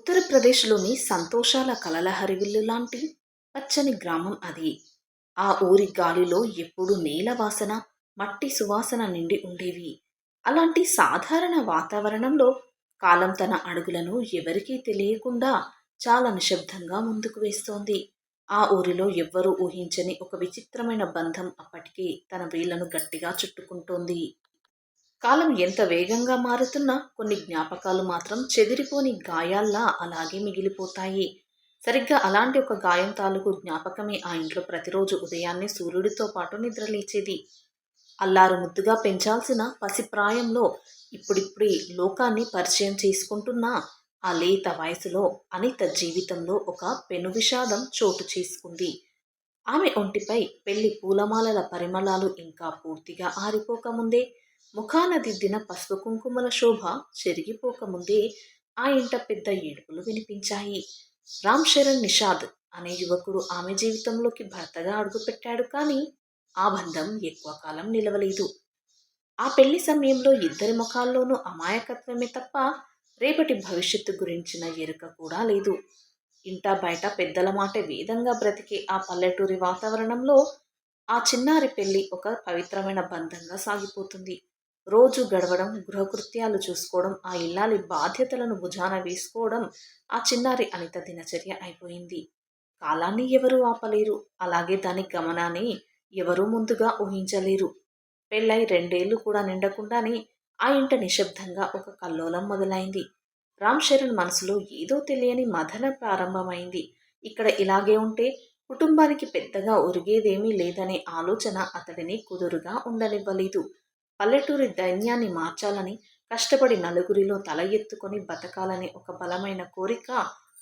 ఉత్తరప్రదేశ్‌లోని సంతోషాల కలలహరివిల్లు లాంటి పచ్చని గ్రామం అది. ఆ ఊరి గాలిలో ఎప్పుడూ నేల వాసన, మట్టి సువాసన నిండి ఉండేవి. అలాంటి సాధారణ వాతావరణంలో కాలం తన అడుగులను ఎవరికీ తెలియకుండా చాలా నిశ్శబ్దంగా ముందుకు వేస్తోంది. ఆ ఊరిలో ఎవ్వరూ ఊహించని ఒక విచిత్రమైన బంధం అప్పటికే తన వేళ్లను గట్టిగా చుట్టుకుంటోంది. కాలం ఎంత వేగంగా మారుతున్నా కొన్ని జ్ఞాపకాలు మాత్రం చెదిరిపోని గాయాల్లా అలాగే మిగిలిపోతాయి. సరిగ్గా అలాంటి ఒక గాయం తాలూకు జ్ఞాపకమే ఆ ఇంట్లో ప్రతిరోజు ఉదయాన్నే సూర్యుడితో పాటు నిద్రలేచేది. అల్లారు ముద్దుగా పెంచాల్సిన పసిప్రాయంలో ఇప్పుడిప్పుడే లోకాన్ని పరిచయం చేసుకుంటున్న ఆ లేత వయసులో అనిత జీవితంలో ఒక పెను విషాదం చోటు చేసుకుంది. ఆమె ఒంటిపై పెళ్లి పూలమాలల పరిమళాలు ఇంకా పూర్తిగా ఆరిపోకముందే, ముఖాన దిద్దిన పసుపు కుంకుమల శోభ చెరిగిపోకముందే ఆ ఇంట పెద్ద ఏడుపులు వినిపించాయి. రామ్ చరణ్ నిషాద్ అనే యువకుడు ఆమె జీవితంలోకి భర్తగా అడుగుపెట్టాడు, కానీ ఆ బంధం ఎక్కువ కాలం నిలవలేదు. ఆ పెళ్లి సమయంలో ఇద్దరి ముఖాల్లోనూ అమాయకత్వమే తప్ప రేపటి భవిష్యత్తు గురించిన ఎరుక కూడా లేదు. ఇంటా బయట పెద్దల మాట వేదంగా బ్రతికే ఆ పల్లెటూరి వాతావరణంలో ఆ చిన్నారి పెళ్లి ఒక పవిత్రమైన బంధంగా సాగిపోతుంది. రోజు గడవడం, గృహకృత్యాలు చూసుకోవడం, ఆ ఇల్లాలి బాధ్యతలను భుజాన వేసుకోవడం ఆ చిన్నారి అనిత దినచర్య అయిపోయింది. కాలాన్ని ఎవరూ ఆపలేరు, అలాగే దాని గమనాన్ని ఎవరూ ముందుగా ఊహించలేరు. పెళ్ళై 2 ఏళ్లు కూడా నిండకుండానే ఆ ఇంట నిశ్శబ్దంగా ఒక కల్లోలం మొదలైంది. రామ్ చరణ్ మనసులో ఏదో తెలియని మదన ప్రారంభమైంది. ఇక్కడ ఇలాగే ఉంటే కుటుంబానికి పెద్దగా ఒరిగేదేమీ లేదనే ఆలోచన అతడిని కుదురుగా ఉండనివ్వలేదు. పల్లెటూరి దైన్యాన్ని మార్చాలని, కష్టపడి నలుగురిలో తల ఎత్తుకొని బతకాలనే ఒక బలమైన కోరిక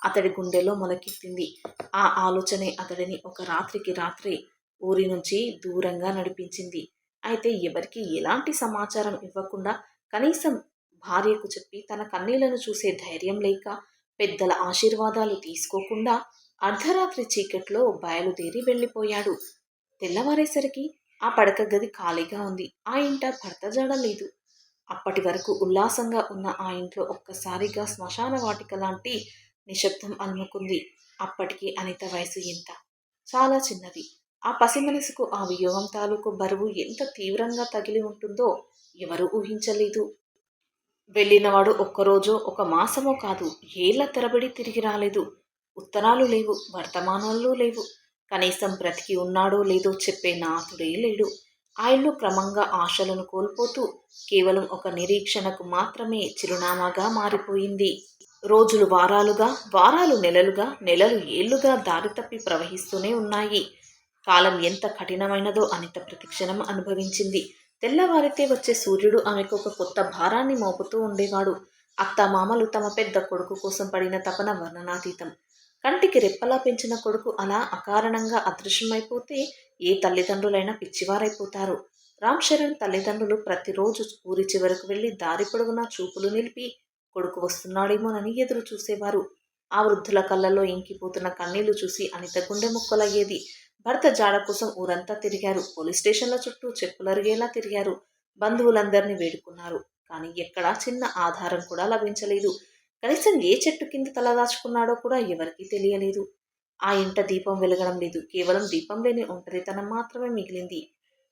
అతడి గుండెలో మొలకెత్తింది. ఆ ఆలోచనే అతడిని ఒక రాత్రికి రాత్రే ఊరి నుంచి దూరంగా నడిపించింది. అయితే ఎవరికీ ఎలాంటి సమాచారం ఇవ్వకుండా, కనీసం భార్యకు చెప్పి తన కన్నీళ్లను చూసే ధైర్యం లేక, పెద్దల ఆశీర్వాదాలు తీసుకోకుండా అర్ధరాత్రి చీకట్లో బయలుదేరి వెళ్ళిపోయాడు. తెల్లవారేసరికి ఆ పడక గది ఖాళీగా ఉంది. ఆ ఇంట భర్త జాడ లేదు. అప్పటి వరకు ఉల్లాసంగా ఉన్న ఆ ఇంట్లో ఒక్కసారిగా శ్మశాన వాటిక లాంటి నిశ్శబ్దం అలుముకుంది. అప్పటికి అనిత వయసు ఎంత? చాలా చిన్నది. ఆ పసి మనసుకు ఆ వియోగం తాలూకు బరువు ఎంత తీవ్రంగా తగిలి ఉంటుందో ఎవరూ ఊహించలేదు. వెళ్ళినవాడు ఒక్కరోజో, ఒక మాసమో కాదు, ఏళ్ల తరబడి తిరిగి రాలేదు. ఉత్తరాలు లేవు, వర్తమానాలు లేవు. కనీసం బ్రతికి ఉన్నాడో లేదో చెప్పే నాథుడే లేడు. ఆ ఇల్లు క్రమంగా ఆశలను కోల్పోతూ కేవలం ఒక నిరీక్షణకు మాత్రమే చిరునామాగా మారిపోయింది. రోజులు వారాలుగా, వారాలు నెలలుగా, నెలలు ఏళ్లుగా దారి తప్పి ప్రవహిస్తూనే ఉన్నాయి. కాలం ఎంత కఠినమైనదో అనిత ప్రతిక్షణం అనుభవించింది. తెల్లవారితే వచ్చే సూర్యుడు ఆమెకు ఒక కొత్త భారాన్ని మోపుతూ ఉండేవాడు. అత్తమామలు తమ పెద్ద కొడుకు కోసం పడిన తపన వర్ణనాతీతం. కంటికి రెప్పలా పెంచిన కొడుకు అలా అకారణంగా అదృశ్యమైపోతే ఏ తల్లిదండ్రులైనా పిచ్చివారైపోతారు. రామ్ చరణ్ తల్లిదండ్రులు ప్రతిరోజు ఊరి చివరకు వెళ్లి దారి పొడవునా చూపులు నిలిపి కొడుకు వస్తున్నాడేమోనని ఎదురు చూసేవారు. ఆ వృద్ధుల కళ్ళల్లో ఇంకిపోతున్న కన్నీళ్లు చూసి అనిత గుండె ముక్కలయ్యేది. భర్త జాడ కోసం ఊరంతా తిరిగారు. పోలీస్ స్టేషన్ల చుట్టూ చెప్పులరిగేలా తిరిగారు. బంధువులందరినీ వేడుకున్నారు. కానీ ఎక్కడా చిన్న ఆధారం కూడా లభించలేదు. కనీసం ఏ చెట్టు కింద తలదాచుకున్నాడో కూడా ఎవరికీ తెలియలేదు. ఆ ఇంట దీపం వెలగడం లేదు. కేవలం దీపం లేని ఒంటరితనం మాత్రమే మిగిలింది.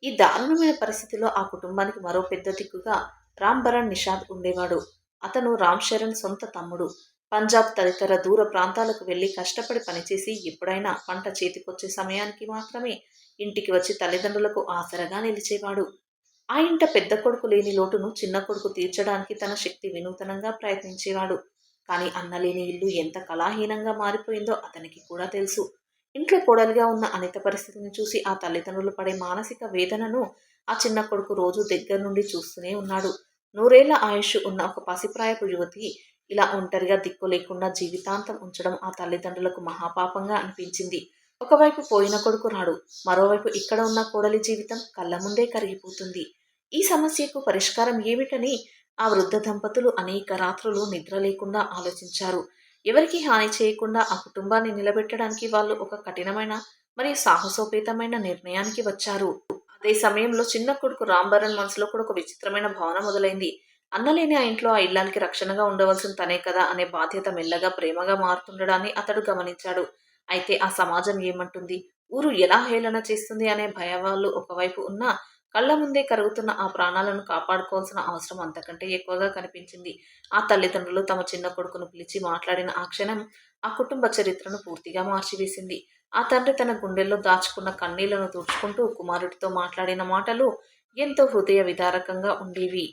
ఈ దారుణమైన పరిస్థితిలో ఆ కుటుంబానికి మరో పెద్ద దిక్కుగా రామ్ భరణ్ నిషాద్ ఉండేవాడు. అతను రామ్ చరణ్ సొంత తమ్ముడు. పంజాబ్ తదితర దూర ప్రాంతాలకు వెళ్లి కష్టపడి పనిచేసి ఎప్పుడైనా పంట చేతికొచ్చే సమయానికి మాత్రమే ఇంటికి వచ్చి తల్లిదండ్రులకు ఆసరగా నిలిచేవాడు. ఆ ఇంట పెద్ద కొడుకు లేని లోటును చిన్న కొడుకు తీర్చడానికి తన శక్తి వినూతనంగా ప్రయత్నించేవాడు. కానీ అన్నలేని ఇల్లు ఎంత కళాహీనంగా మారిపోయిందో అతనికి కూడా తెలుసు. ఇంట్లో కోడలిగా ఉన్న అనిత పరిస్థితిని చూసి ఆ తల్లిదండ్రులు పడే మానసిక వేదనను ఆ చిన్న కొడుకు రోజు దగ్గర నుండి చూస్తూనే ఉన్నాడు. 100 ఏళ్ల ఆయుష్ ఉన్న ఒక పసిప్రాయపు యువతి ఇలా ఒంటరిగా దిక్కు లేకుండా జీవితాంతం ఉంచడం ఆ తల్లిదండ్రులకు మహాపాపంగా అనిపించింది. ఒకవైపు పోయిన కొడుకు రాడు, మరోవైపు ఇక్కడ ఉన్న కోడలి జీవితం కళ్ళ ముందే కరిగిపోతుంది. ఈ సమస్యకు పరిష్కారం ఏమిటని ఆ వృద్ధ దంపతులు అనేక రాత్రులు నిద్ర లేకుండా ఆలోచించారు. ఎవరికీ హాని చేయకుండా ఆ కుటుంబాన్ని నిలబెట్టడానికి వాళ్ళు ఒక కఠినమైన మరియు సాహసోపేతమైన నిర్ణయానికి వచ్చారు. అదే సమయంలో చిన్న కొడుకు రాంభరణ్ మనసులో కూడా ఒక విచిత్రమైన భావన మొదలైంది. అన్నలేని ఆ ఇంట్లో ఆ ఇల్లాలికి రక్షణగా ఉండవలసిన తనే కదా అనే బాధ్యత మెల్లగా ప్రేమగా మారుతుండడాన్ని అతడు గమనించాడు. అయితే ఆ సమాజం ఏమంటుంది, ఊరు ఎలా హేళన చేస్తుంది అనే భయవాళ్ళు ఒకవైపు ఉన్నా, కళ్ళ ముందే కరుగుతున్న ఆ ప్రాణాలను కాపాడుకోవాల్సిన అవసరం అంతకంటే ఎక్కువగా కనిపించింది. ఆ తల్లిదండ్రులు తమ చిన్న కొడుకును పిలిచి మాట్లాడిన ఆ క్షణం ఆ కుటుంబ చరిత్రను పూర్తిగా మార్చివేసింది. ఆ తండ్రి తన గుండెల్లో దాచుకున్న కన్నీళ్లను తుడుచుకుంటూ కుమారుడితో మాట్లాడిన మాటలు ఎంతో హృదయ విదారకంగా ఉండేవి.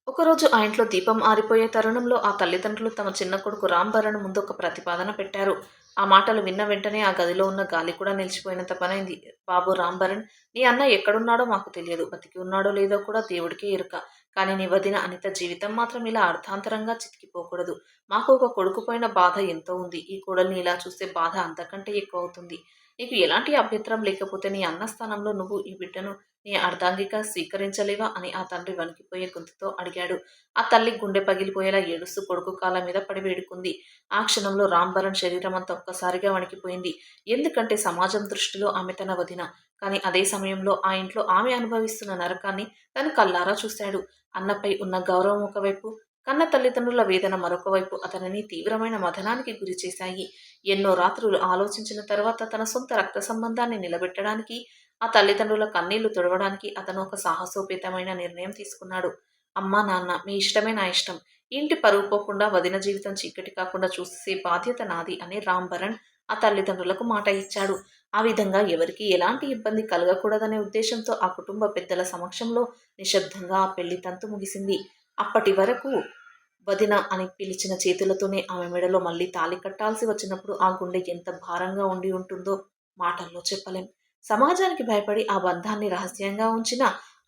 ఒకరోజు ఆ ఇంట్లో దీపం ఆరిపోయే తరుణంలో ఆ తల్లిదండ్రులు తమ చిన్న కొడుకు రాంభరణ్ ముందు ఒక ప్రతిపాదన పెట్టారు. ఆ మాటలు విన్న వెంటనే ఆ గదిలో ఉన్న గాలి కూడా నిలిచిపోయినంత పనైంది. బాబు రాంభరణ్, నీ అన్న ఎక్కడున్నాడో మాకు తెలియదు. బతికి ఉన్నాడో లేదో కూడా దేవుడికే ఎరుక. కానీ నీ వదిన అనిత జీవితం మాత్రం ఇలా అర్థాంతరంగా చితికిపోకూడదు. మాకు ఒక కొడుకు పోయిన బాధ ఎంతో ఉంది. ఈ కోడల్ని ఇలా చూస్తే బాధ అంతకంటే ఎక్కువ అవుతుంది. నీకు ఎలాంటి అభ్యంతరం లేకపోతే నీ అన్న స్థానంలో నువ్వు ఈ బిడ్డను నీ అర్ధాంగిగా స్వీకరించలేవా అని ఆ తండ్రి వణికిపోయే గొంతుతో అడిగాడు. ఆ తల్లి గుండె పగిలిపోయేలా ఏడుస్తూ కొడుకు కాళ్ళ మీద పడి వేడుకుంది. ఆ క్షణంలో రాంభరణ్ శరీరం అంతా ఒక్కసారిగా వణికిపోయింది. ఎందుకంటే సమాజం దృష్టిలో ఆమె తన వదిన. కానీ అదే సమయంలో ఆ ఇంట్లో ఆమె అనుభవిస్తున్న నరకాన్ని తను కళ్ళారా చూశాడు. అన్నపై ఉన్న గౌరవం ఒకవైపు, కన్న తల్లిదండ్రుల వేదన మరొక వైపు అతనిని తీవ్రమైన మథనానికి గురిచేశాయి. ఎన్నో రాత్రులు ఆలోచించిన తర్వాత తన సొంత రక్త సంబంధాన్ని నిలబెట్టడానికి, ఆ తల్లిదండ్రుల కన్నీళ్లు తుడవడానికి అతను ఒక సాహసోపేతమైన నిర్ణయం తీసుకున్నాడు. అమ్మా నాన్న, మీ ఇష్టమే నా ఇష్టం. ఈ ఇంటి పరువు పోకుండా వదిన జీవితం చీకటి కాకుండా చూసే బాధ్యత నాది అని రాంభరణ్ ఆ తల్లిదండ్రులకు మాట ఇచ్చాడు. ఆ విధంగా ఎవరికీ ఎలాంటి ఇబ్బంది కలగకూడదనే ఉద్దేశంతో ఆ కుటుంబ పెద్దల సమక్షంలో నిశ్శబ్దంగా ఆ పెళ్లి తంతు ముగిసింది. అప్పటి వరకు వదిన అని పిలిచిన చేతులతోనే ఆమె మెడలో మళ్ళీ తాళి కట్టాల్సి వచ్చినప్పుడు ఆ గుండె ఎంత భారంగా ఉండి ఉంటుందో మాటల్లో చెప్పలేం. సమాజానికి భయపడి ఆ బంధాన్ని రహస్యంగా ఉంచిన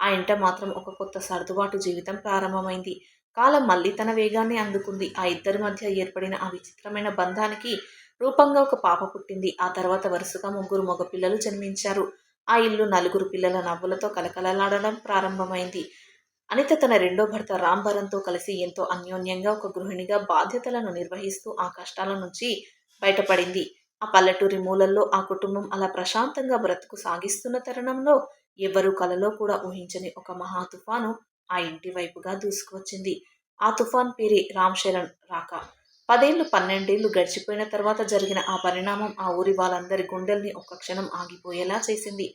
ఆ ఇంట మాత్రం ఒక కొత్త సర్దుబాటు జీవితం ప్రారంభమైంది. కాలం మళ్ళీ తన వేగాన్ని అందుకుంది. ఆ ఇద్దరి మధ్య ఏర్పడిన ఆ విచిత్రమైన బంధానికి రూపంగా ఒక పాప పుట్టింది. ఆ తర్వాత వరుసగా ముగ్గురు మగపిల్లలు జన్మించారు. ఆ ఇల్లు నలుగురు పిల్లల నవ్వులతో కలకలలాడడం ప్రారంభమైంది. అనిత తన రెండో భర్త రాంభరంతో కలిసి ఎంతో అన్యోన్యంగా ఒక గృహిణిగా బాధ్యతలను నిర్వహిస్తూ ఆ కష్టాల నుంచి బయటపడింది. ఆ పల్లెటూరి మూలల్లో ఆ కుటుంబం అలా ప్రశాంతంగా బ్రతుకు సాగిస్తున్న తరుణంలో ఎవ్వరూ కలలో కూడా ఊహించని ఒక మహా తుఫాను ఆ ఇంటి వైపుగా దూసుకువచ్చింది. ఆ తుఫాన్ పేరే రామ్ చరణ్ రాక. 10 ఏళ్ళు 12 ఏళ్ళు గడిచిపోయిన తర్వాత జరిగిన ఆ పరిణామం ఆ ఊరి వాళ్ళందరి గుండెల్ని ఒక్క క్షణం ఆగిపోయేలా చేసింది.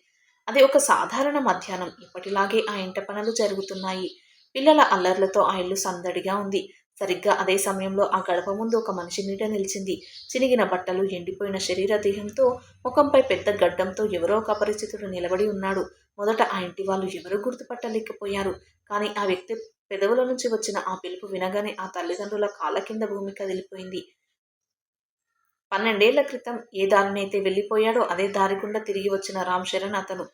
అది ఒక సాధారణ మధ్యాహ్నం. ఎప్పటిలాగే ఆ ఇంట పనులు జరుగుతున్నాయి. పిల్లల అల్లర్లతో ఆ ఇల్లు సందడిగా ఉంది. సరిగ్గా అదే సమయంలో ఆ గడప ముందు ఒక మనిషి నీడ నిలిచింది. చినిగిన బట్టలు, ఎండిపోయిన శరీర దేహంతో, ముఖంపై పెద్ద గడ్డంతో ఎవరో ఒక అపరిచితుడు నిలబడి ఉన్నాడు. మొదట ఆ ఇంటి వాళ్ళు ఎవరూ గుర్తుపట్టలేకపోయారు. కానీ ఆ వ్యక్తి పెదవుల నుంచి వచ్చిన ఆ పిలుపు వినగానే ఆ తల్లిదండ్రుల కాళ్ళ కింద భూమి కదిలిపోయింది. 12 ఏళ్ల క్రితం ఏ దారినైతే వెళ్ళిపోయాడో అదే దారి గుండా తిరిగి వచ్చిన రామ్ చరణ్ అతను.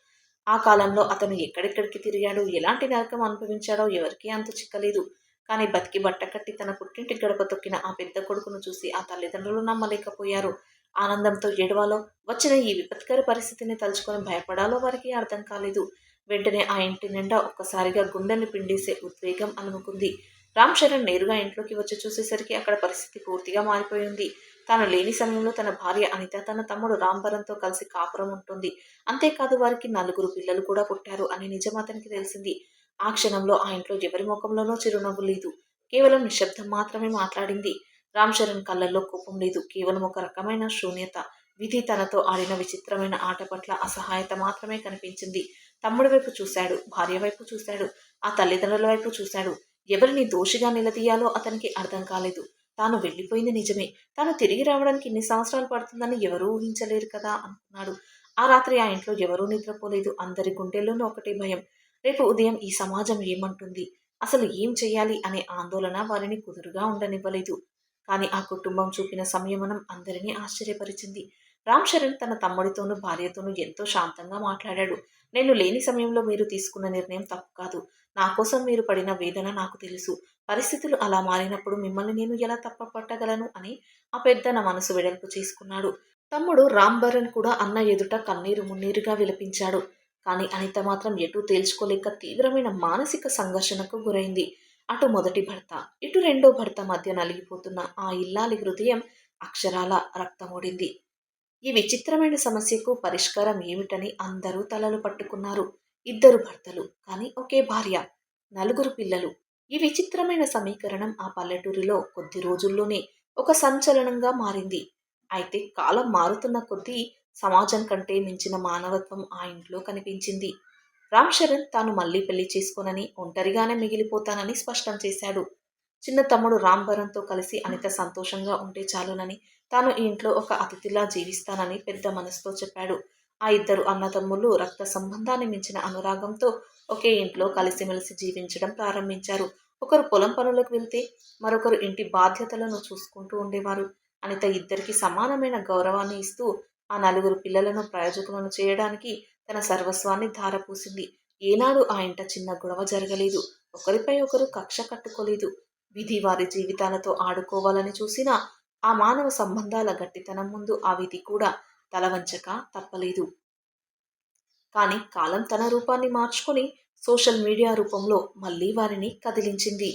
ఆ కాలంలో అతను ఎక్కడెక్కడికి తిరిగాడో, ఎలాంటి నరకం అనుభవించాడో ఎవరికీ అంతు చిక్కలేదు. కానీ బతికి బట్టకట్టి తన పుట్టింటి గడప తొక్కిన ఆ పెద్ద కొడుకును చూసి ఆ తల్లిదండ్రులు నమ్మలేకపోయారు. ఆనందంతో ఏడవాలో, వచ్చిన ఈ విపత్కర పరిస్థితిని తలుచుకొని భయపడాలో వారికి అర్థం కాలేదు. వెంటనే ఆ ఇంటి నిండా ఒక్కసారిగా గుండెల్ని పిండేసే ఉద్వేగం అలుముకుంది. రామ్ చరణ్ నేరుగా ఇంట్లోకి వచ్చి చూసేసరికి అక్కడ పరిస్థితి పూర్తిగా మారిపోయింది. తాను లేని సమయంలో తన భార్య అనిత తన తమ్ముడు రాంభరంతో కలిసి కాపురం ఉంటుంది. అంతేకాదు వారికి నలుగురు పిల్లలు కూడా పుట్టారు అనే నిజం అతనికి తెలిసింది. ఆ క్షణంలో ఆ ఇంట్లో ఎవరి ముఖంలోనూ చిరునవ్వు లేదు. కేవలం నిశ్శబ్దం మాత్రమే మాట్లాడింది. రామ్ చరణ్ కళ్ళల్లో కోపం లేదు. కేవలం ఒక రకమైన శూన్యత. విధి తనతో ఆడిన విచిత్రమైన ఆట పట్ల అసహాయత మాత్రమే కనిపించింది. తమ్ముడి వైపు చూశాడు, భార్య వైపు చూశాడు, ఆ తల్లిదండ్రుల వైపు చూశాడు. ఎవరిని దోషిగా నిలదీయాలో అతనికి అర్థం కాలేదు. తాను వెళ్ళిపోయింది నిజమే. తాను తిరిగి రావడానికి ఇన్ని సంవత్సరాలు పడుతుందని ఎవరూ ఊహించలేరు కదా అనుకున్నాడు. ఆ రాత్రి ఆ ఇంట్లో ఎవరూ నిద్రపోలేదు. అందరి గుండెల్లోనూ ఒకటే భయం. రేపు ఉదయం ఈ సమాజం ఏమంటుంది? అసలు ఏం చెయ్యాలి అనే ఆందోళన వారిని కుదురుగా ఉండనివ్వలేదు. కానీ ఆ కుటుంబం చూపిన సంయమనం అందరినీ ఆశ్చర్యపరిచింది. రామ్ చరణ్ తన తమ్ముడితోనూ, భార్యతోనూ ఎంతో శాంతంగా మాట్లాడాడు. నేను లేని సమయంలో మీరు తీసుకున్న నిర్ణయం తప్పు కాదు. నా కోసం మీరు పడిన వేదన నాకు తెలుసు. పరిస్థితులు అలా మారినప్పుడు మిమ్మల్ని నేను ఎలా తప్పుపట్టగలను అని ఆ పెద్దన మనసు వెడల్పు చేసుకున్నాడు. తమ్ముడు రాంభరణ్ కూడా అన్న ఎదుట కన్నీరు మున్నీరుగా విలపించాడు. కానీ అనిత మాత్రం ఎటూ తేల్చుకోలేక తీవ్రమైన మానసిక సంఘర్షణకు గురైంది. అటు మొదటి భర్త, ఇటు రెండో భర్త మధ్య నలిగిపోతున్న ఆ ఇల్లాలి హృదయం అక్షరాల రక్తమోడింది. ఈ విచిత్రమైన సమస్యకు పరిష్కారం ఏమిటని అందరూ తలలు పట్టుకున్నారు. ఇద్దరు భర్తలు, కానీ ఒకే భార్య, నలుగురు పిల్లలు. ఈ విచిత్రమైన సమీకరణం ఆ పల్లెటూరిలో కొద్ది రోజుల్లోనే ఒక సంచలనంగా మారింది. అయితే కాలం మారుతున్న కొద్దీ సమాజం కంటే మించిన మానవత్వం ఆ ఇంట్లో కనిపించింది. రామ్ చరణ్ తాను మళ్ళీ పెళ్లి చేసుకోనని, ఒంటరిగానే మిగిలిపోతానని స్పష్టం చేశాడు. చిన్న తమ్ముడు రామ్ భరణ్‌తో కలిసి అనిత సంతోషంగా ఉంటే చాలునని, తాను ఈ ఇంట్లో ఒక అతిథిలా జీవిస్తానని పెద్ద మనసుతో చెప్పాడు. ఆ ఇద్దరు అన్నదమ్ములు రక్త సంబంధాన్ని మించిన అనురాగంతో ఒకే ఇంట్లో కలిసిమెలిసి జీవించడం ప్రారంభించారు. ఒకరు పొలం పనులకు వెళ్తే, మరొకరు ఇంటి బాధ్యతలను చూసుకుంటూ ఉండేవారు. అనిత ఇద్దరికీ సమానమైన గౌరవాన్ని ఇస్తూ, ఆ నలుగురు పిల్లలను ప్రయోజకులను చేయడానికి తన సర్వస్వాన్ని ధారపోసింది. ఏనాడు ఆ ఇంట చిన్న గొడవ జరగలేదు. ఒకరిపై ఒకరు కక్ష కట్టుకోలేదు. విధి వారి జీవితాలతో ఆడుకోవాలని చూసినా, ఆ మానవ సంబంధాల గట్టితనం ముందు ఆ విధి కూడా తలవంచక తప్పలేదు. కానీ కాలం తన రూపాన్ని మార్చుకొని సోషల్ మీడియా రూపంలో మళ్ళీ వారిని కదిలించింది.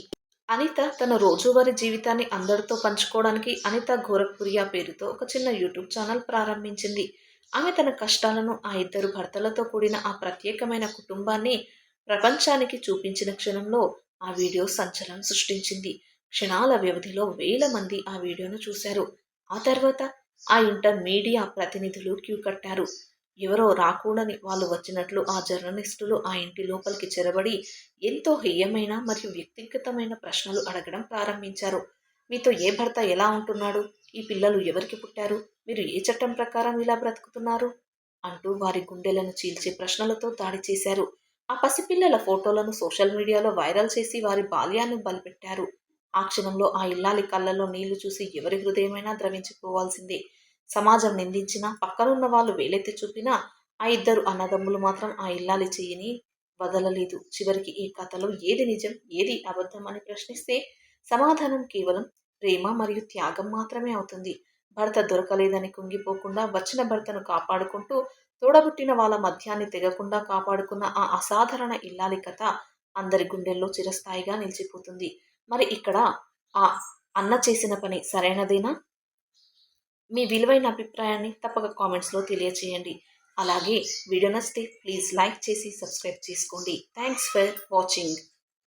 అనిత తన రోజువారీ జీవితాన్ని అందరితో పంచుకోవడానికి అనిత గోరఖ్పురియా పేరుతో ఒక చిన్న యూట్యూబ్ ఛానల్ ప్రారంభించింది. ఆమె తన కష్టాలను ఆ ఇద్దరు భర్తలతో కూడిన ఆ ప్రత్యేకమైన కుటుంబాన్ని ప్రపంచానికి చూపించిన క్షణంలో ఆ వీడియో సంచలనం సృష్టించింది. క్షణాల వ్యవధిలో వేల మంది ఆ వీడియోను చూశారు. ఆ తర్వాత ఆ ఇంట మీడియా ప్రతినిధులు క్యూ కట్టారు. ఎవరో రాకూడని వాళ్ళు వచ్చినట్లు ఆ జర్నలిస్టులు ఆ ఇంటి లోపలికి చెరబడి ఎంతో హేయమైన మరియు వ్యక్తిగతమైన ప్రశ్నలు అడగడం ప్రారంభించారు. మీతో ఏ భర్త ఎలా ఉంటున్నాడు? ఈ పిల్లలు ఎవరికి పుట్టారు? మీరు ఏ చట్టం ప్రకారం ఇలా బ్రతుకుతున్నారు? అంటూ వారి గుండెలను చీల్చే ప్రశ్నలతో దాడి చేశారు. ఆ పసిపిల్లల ఫోటోలను సోషల్ మీడియాలో వైరల్ చేసి వారి బాల్యాన్ని బలిపెట్టారు. ఆ క్షణంలో ఆ ఇల్లాలి కళ్ళల్లో నీళ్లు చూసి ఎవరి హృదయమైనా ద్రవించిపోవాల్సిందే. సమాజం నిందించినా, పక్కనున్న వాళ్ళు వేలెత్తి చూపినా, ఆ ఇద్దరు అన్నదమ్ములు మాత్రం ఆ ఇల్లాలి చెయ్యిని వదలలేదు. చివరికి ఈ కథలో ఏది నిజం, ఏది అబద్ధం అని ప్రశ్నిస్తే సమాధానం కేవలం ప్రేమ మరియు త్యాగం మాత్రమే అవుతుంది. భర్త దొరకలేదని కుంగిపోకుండా వచ్చిన భర్తను కాపాడుకుంటూ తోడబుట్టిన వాళ్ళ మధ్యాన్ని తెగకుండా కాపాడుకున్న ఆ అసాధారణ ఇల్లాలి కథ అందరి గుండెల్లో చిరస్థాయిగా నిలిచిపోతుంది. మరి ఇక్కడ ఆ అన్న చేసిన పని సరైనదేనా? మీ విలువైన అభిప్రాయాన్ని తప్పక కామెంట్స్లో తెలియచేయండి. అలాగే వీడియో నచ్చితే ప్లీజ్ లైక్ చేసి సబ్స్క్రైబ్ చేసుకోండి. Thanks for watching.